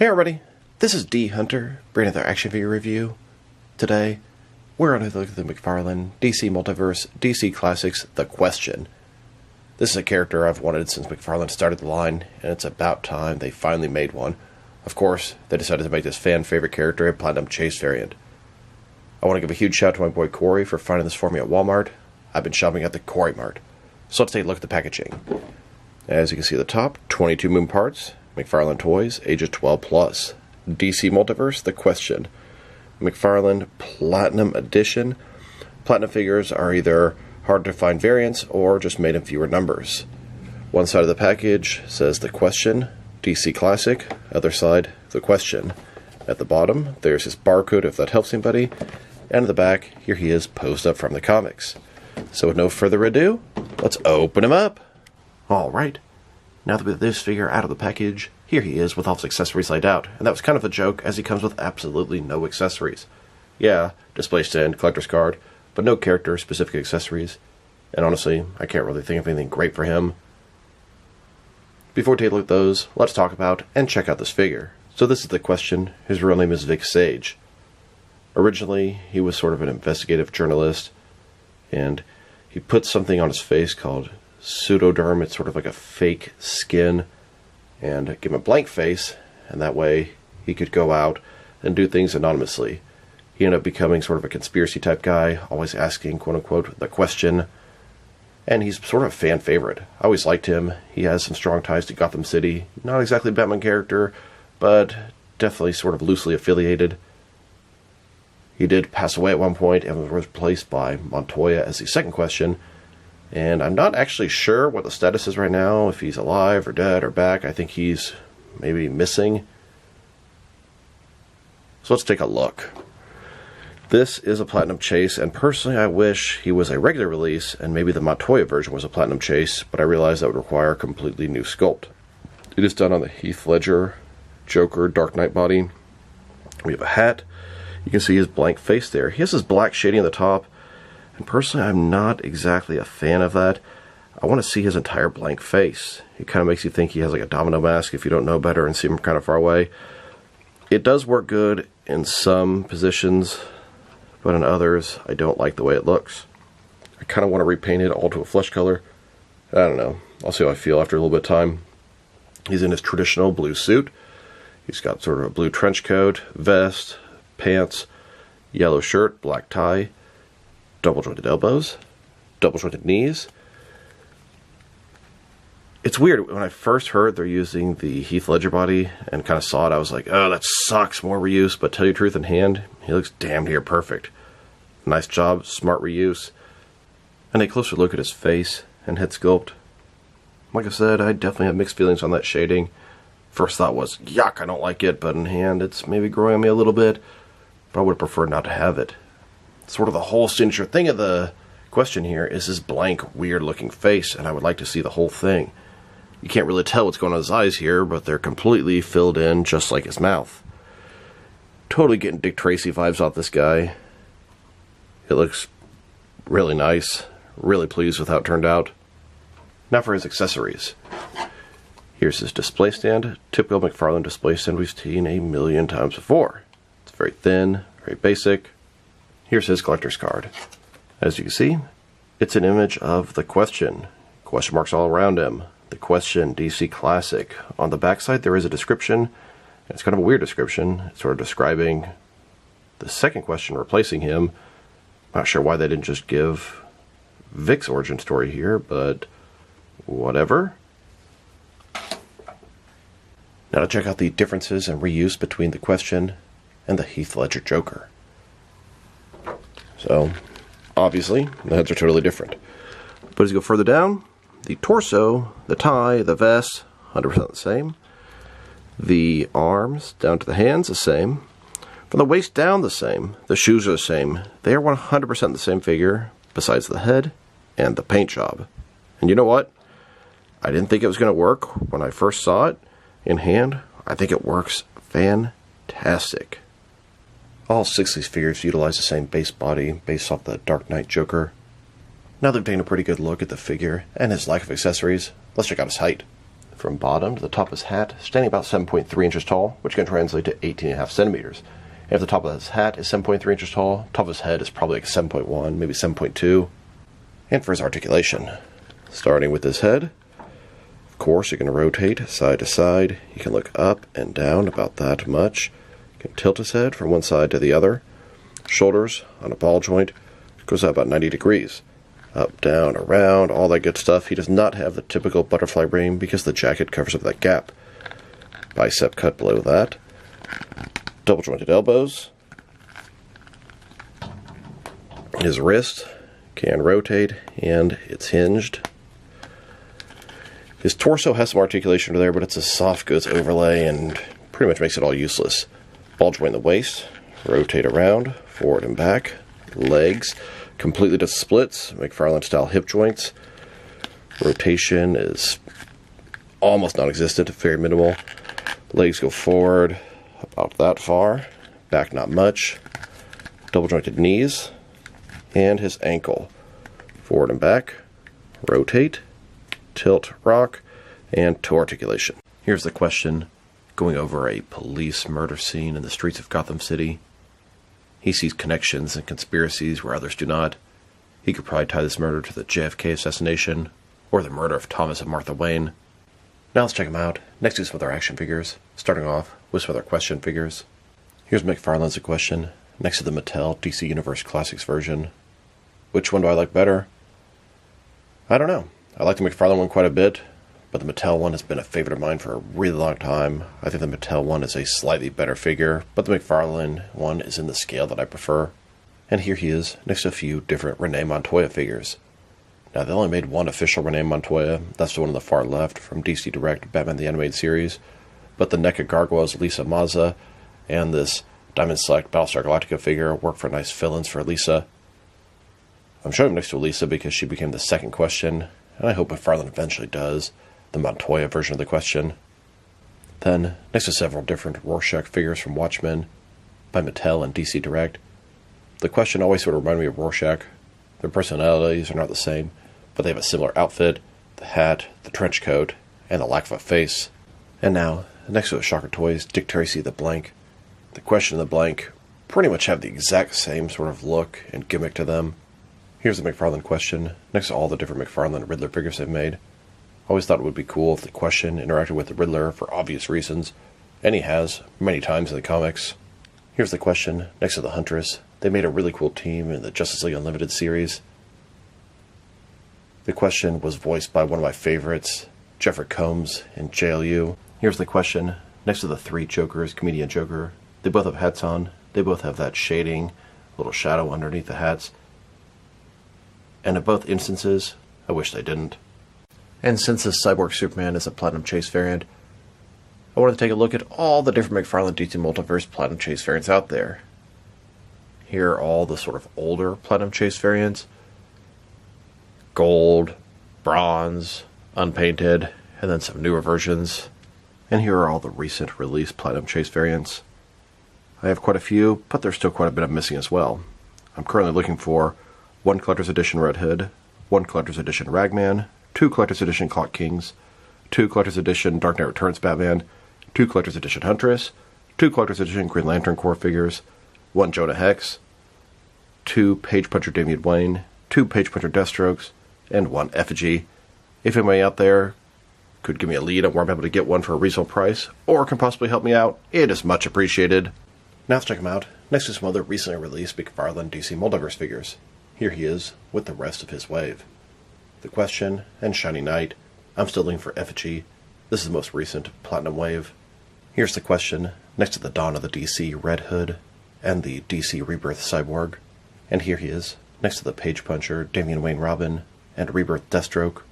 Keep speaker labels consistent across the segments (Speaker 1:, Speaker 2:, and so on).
Speaker 1: Hey everybody, this is D Hunter, bringing another action figure review. Today, we're going to look at the McFarlane DC Multiverse DC Classics The Question. This is a character I've wanted since McFarlane started the line, and it's about time they finally made one. Of course, they decided to make this fan-favorite character a Platinum Chase variant. I want to give a huge shout out to my boy Corey for finding this for me at Walmart. I've been shopping at the Corey Mart. So let's take a look at the packaging. As you can see at the top, 22 Moon parts, McFarlane Toys, ages 12 plus. DC Multiverse, The Question. McFarlane Platinum Edition. Platinum figures are either hard to find variants or just made in fewer numbers. One side of the package says The Question, DC Classic. Other side, The Question. At the bottom, there's his barcode if that helps anybody. And at the back, here he is posed up from the comics. So with no further ado, let's open him up. Alright. Now that we have this figure out of the package, here he is with all his accessories laid out. And that was kind of a joke, as he comes with absolutely no accessories. Yeah, display stand, collector's card, but no character-specific accessories. And honestly, I can't really think of anything great for him. Before we take a look at those, let's talk about and check out this figure. So this is The Question. His real name is Vic Sage. Originally, he was sort of an investigative journalist, and he put something on his face called pseudoderm. It's sort of like a fake skin, and give him a blank face, and that way he could go out and do things anonymously. He ended up becoming sort of a conspiracy type guy, always asking, quote unquote, the question, and he's sort of a fan favorite. I always liked him. He has some strong ties to Gotham City. Not exactly a Batman character, but definitely sort of loosely affiliated. He did pass away at one point and was replaced by Montoya as the second Question. And I'm not actually sure what the status is right now, if he's alive or dead or back. I think he's maybe missing. So let's take a look. This is a Platinum Chase, and personally I wish he was a regular release and maybe the Montoya version was a Platinum Chase, but I realize that would require a completely new sculpt. It is done on the Heath Ledger Joker Dark Knight body. We have a hat. You can see his blank face there. He has his black shading on the top. And personally, I'm not exactly a fan of that. I want to see his entire blank face. It kind of makes you think he has like a domino mask if you don't know better and see him kind of far away. It does work good in some positions, but in others, I don't like the way it looks. I kind of want to repaint it all to a flesh color. I don't know. I'll see how I feel after a little bit of time. He's in his traditional blue suit. He's got sort of a blue trench coat, vest, pants, yellow shirt, black tie, double-jointed elbows, double-jointed knees. It's weird. When I first heard they're using the Heath Ledger body and kind of saw it, I was like, oh, that sucks, more reuse. But tell you the truth, in hand, he looks damn near perfect. Nice job, smart reuse. And a closer look at his face and head sculpt. Like I said, I definitely have mixed feelings on that shading. First thought was, yuck, I don't like it, but in hand, it's maybe growing on me a little bit. But I would prefer not to have it. Sort of the whole signature thing of the Question here is his blank, weird-looking face, and I would like to see the whole thing. You can't really tell what's going on with his eyes here, but they're completely filled in, just like his mouth. Totally getting Dick Tracy vibes off this guy. It looks really nice. Really pleased with how it turned out. Now for his accessories. Here's his display stand. Typical McFarlane display stand we've seen a million times before. It's very thin, very basic. Here's his collector's card. As you can see, it's an image of The Question. Question marks all around him. The Question DC Classic. On the backside there is a description. It's kind of a weird description. It's sort of describing the second Question replacing him. Not sure why they didn't just give Vic's origin story here, but whatever. Now to check out the differences and reuse between The Question and the Heath Ledger Joker. So, obviously, the heads are totally different. But as you go further down, the torso, the tie, the vest, 100% the same. The arms down to the hands, the same. From the waist down, the same. The shoes are the same. They are 100% the same figure, besides the head and the paint job. And you know what? I didn't think it was going to work when I first saw it in hand. I think it works fantastic. All 6 of these figures utilize the same base body based off the Dark Knight Joker. Now that we've taken a pretty good look at the figure and his lack of accessories, let's check out his height. from bottom to the top of his hat, standing about 7.3 inches tall, which can translate to 18.5 centimeters. And if the top of his hat is 7.3 inches tall, top of his head is probably like 7.1, maybe 7.2. And for his articulation, starting with his head, of course, you can rotate side to side. You can look up and down about that much. You can tilt his head from one side to the other. Shoulders on a ball joint goes out about 90 degrees. Up, down, around, all that good stuff. He does not have the typical butterfly brain because the jacket covers up that gap. Bicep cut below that. Double jointed elbows. His wrist can rotate and it's hinged. His torso has some articulation there, but it's a soft goods overlay and pretty much makes it all useless. Ball joint in the waist, rotate around, forward and back. Legs, completely just splits, McFarlane style hip joints. Rotation is almost non-existent, very minimal. Legs go forward about that far, back not much. Double jointed knees, and his ankle. Forward and back, rotate, tilt, rock, and toe articulation. Here's the question, going over a police murder scene in the streets of Gotham City. He sees connections and conspiracies where others do not. He could probably tie this murder to the JFK assassination, or the murder of Thomas and Martha Wayne. Now let's check them out, next to some other action figures, starting off with some other question figures. Here's McFarlane's question, next to the Mattel DC Universe Classics version. Which one do I like better? I don't know. I like the McFarlane one quite a bit, but the Mattel one has been a favorite of mine for a really long time. I think the Mattel one is a slightly better figure, but the McFarlane one is in the scale that I prefer. And here he is, next to a few different Renee Montoya figures. Now, they only made one official Renee Montoya. That's the one on the far left from DC Direct Batman the Animated Series. But the NECA Gargoyles Lisa Mazza and this Diamond Select Battlestar Galactica figure work for nice fill-ins for Lisa. I'm showing him next to Lisa because she became the second question, and I hope McFarlane eventually does the Montoya version of the question. Then, next to several different Rorschach figures from Watchmen by Mattel and DC Direct. The question always sort of reminded me of Rorschach. Their personalities are not the same, but they have a similar outfit, the hat, the trench coat, and the lack of a face. And now, next to the Shocker Toys, Dick Tracy the Blank. The question and the Blank pretty much have the exact same sort of look and gimmick to them. Here's the McFarlane question, next to all the different McFarlane Riddler figures they've made. I always thought it would be cool if the question interacted with the Riddler for obvious reasons, and he has, many times in the comics. Here's the question, next to the Huntress. They made a really cool team in the Justice League Unlimited series. The question was voiced by one of my favorites, Jeffrey Combs in JLU. Here's the question, next to the three Jokers, Comedian Joker. They both have hats on, they both have that shading, little shadow underneath the hats. And in both instances, I wish they didn't. And since this Cyborg Superman is a Platinum Chase variant, I wanted to take a look at all the different McFarlane DC Multiverse Platinum Chase variants out there. Here are all the sort of older Platinum Chase variants. Gold, bronze, unpainted, and then some newer versions. And here are all the recent release Platinum Chase variants. I have quite a few, but there's still quite a bit I'm missing as well. I'm currently looking for 1 Collector's Edition Red Hood, 1 Collector's Edition Ragman, 2 Collector's Edition Clock Kings, 2 Collector's Edition Dark Knight Returns Batman, 2 Collector's Edition Huntress, 2 Collector's Edition Green Lantern Corps figures, 1 Jonah Hex, 2 Page Puncher Damian Wayne, 2 Page Puncher Deathstrokes, and 1 Effigy. If anybody out there could give me a lead on where I'm able to get one for a reasonable price, or can possibly help me out, it is much appreciated. Now let's check him out, next to some other recently released McFarlane DC Multiverse figures. Here he is, with the rest of his wave. The Question and Shiny Knight. I'm still looking for Effigy. This is the most recent Platinum Wave. Here's the Question, next to the Dawn of the DC Red Hood, and the DC Rebirth Cyborg. And here he is, next to the Page Puncher Damian Wayne Robin, and Rebirth Deathstroke.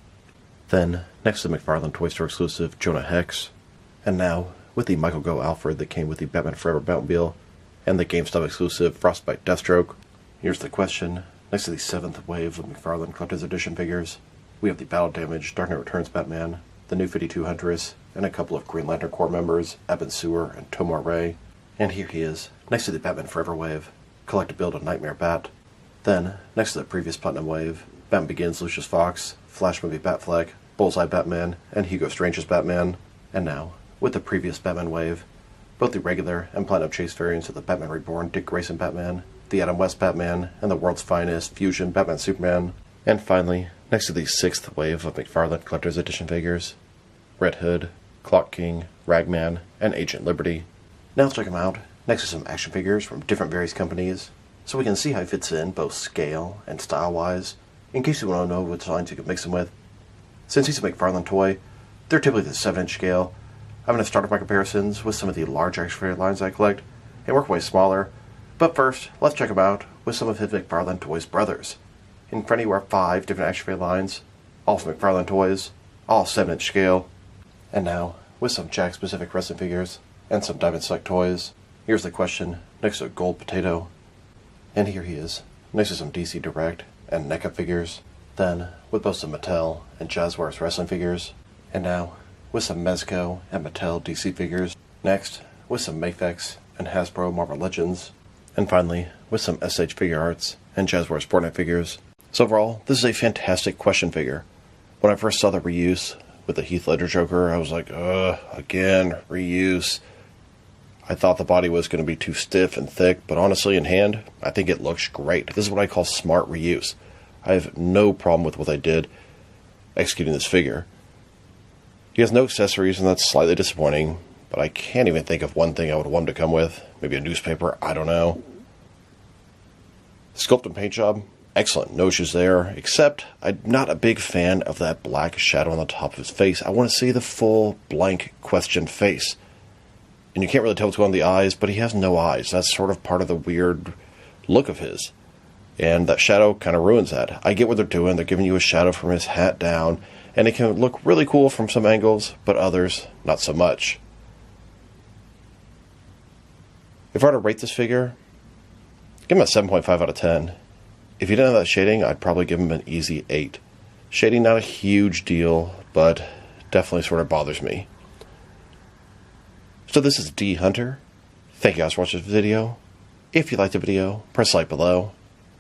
Speaker 1: Then, next to the McFarlane Toy Store exclusive Jonah Hex. And now, with the Michael Go Alfred that came with the Batman Forever Batmobile, and the GameStop exclusive Frostbite Deathstroke. Here's the Question, next to the 7th wave of McFarlane Collector's Edition figures. We have the Battle Damage Dark Knight Returns Batman, the New 52 Huntress, and a couple of Green Lantern Corps members, Eben Sewer and Tomar Ray. And here he is, next to the Batman Forever wave, Collect to Build a Nightmare Bat. Then, next to the previous Platinum wave, Batman Begins Lucius Fox, Flash Movie Batfleck, Bullseye Batman and Hugo Strange's Batman. And now, with the previous Batman wave, both the regular and Platinum Chase variants of the Batman Reborn Dick Grayson Batman, the Adam West Batman, and the world's finest fusion Batman Superman. And finally, next to the 6th wave of McFarlane Collector's Edition figures, Red Hood, Clock King, Ragman, and Agent Liberty. Now let's check them out next to some action figures from different various companies, so we can see how he fits in both scale and style-wise, in case you want to know which lines you can mix him with. Since he's a McFarlane toy, they're typically the 7-inch scale. I'm going to start off my comparisons with some of the large action figure lines I collect, and work my way smaller. But first, let's check him out with some of his McFarlane Toys brothers. In front of you are 5 different action figure lines, all from McFarlane Toys, all 7-inch scale. And now, with some Jack-specific wrestling figures, and some Diamond Select toys, here's the question next to a Gold Potato. And here he is, next to some DC Direct and NECA figures. Then, with both some Mattel and Jazzwares wrestling figures. And now, with some Mezco and Mattel DC figures. Next, with some Mafex and Hasbro Marvel Legends. And finally, with some SH Figure Arts and Jazzwares Fortnite figures. So overall, this is a fantastic question figure. When I first saw the reuse with the Heath Ledger Joker, I was like, again, reuse. I thought the body was going to be too stiff and thick, but honestly, in hand, I think it looks great. This is what I call smart reuse. I have no problem with what they did executing this figure. He has no accessories, and that's slightly disappointing, but I can't even think of one thing I would want him to come with. Maybe a newspaper, I don't know. Sculpt and paint job, excellent, no issues there, except I'm not a big fan of that black shadow on the top of his face. I want to see the full, blank, questioned face. And you can't really tell what's going on in the eyes, but he has no eyes. That's sort of part of the weird look of his. And that shadow kind of ruins that. I get what they're doing. They're giving you a shadow from his hat down, and it can look really cool from some angles, but others, not so much. If I were to rate this figure, give him a 7.5 out of 10. If he didn't have that shading, I'd probably give him an easy 8. Shading, not a huge deal, but definitely sort of bothers me. So this is D Hunter. Thank you guys for watching this video. If you liked the video, press like below.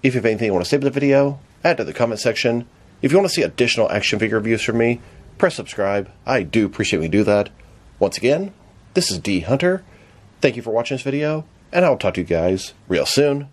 Speaker 1: If you have anything you want to say about the video, add to the comment section. If you want to see additional action figure reviews from me, press subscribe. I do appreciate when you do that. Once again, this is D Hunter. Thank you for watching this video, and I'll talk to you guys real soon.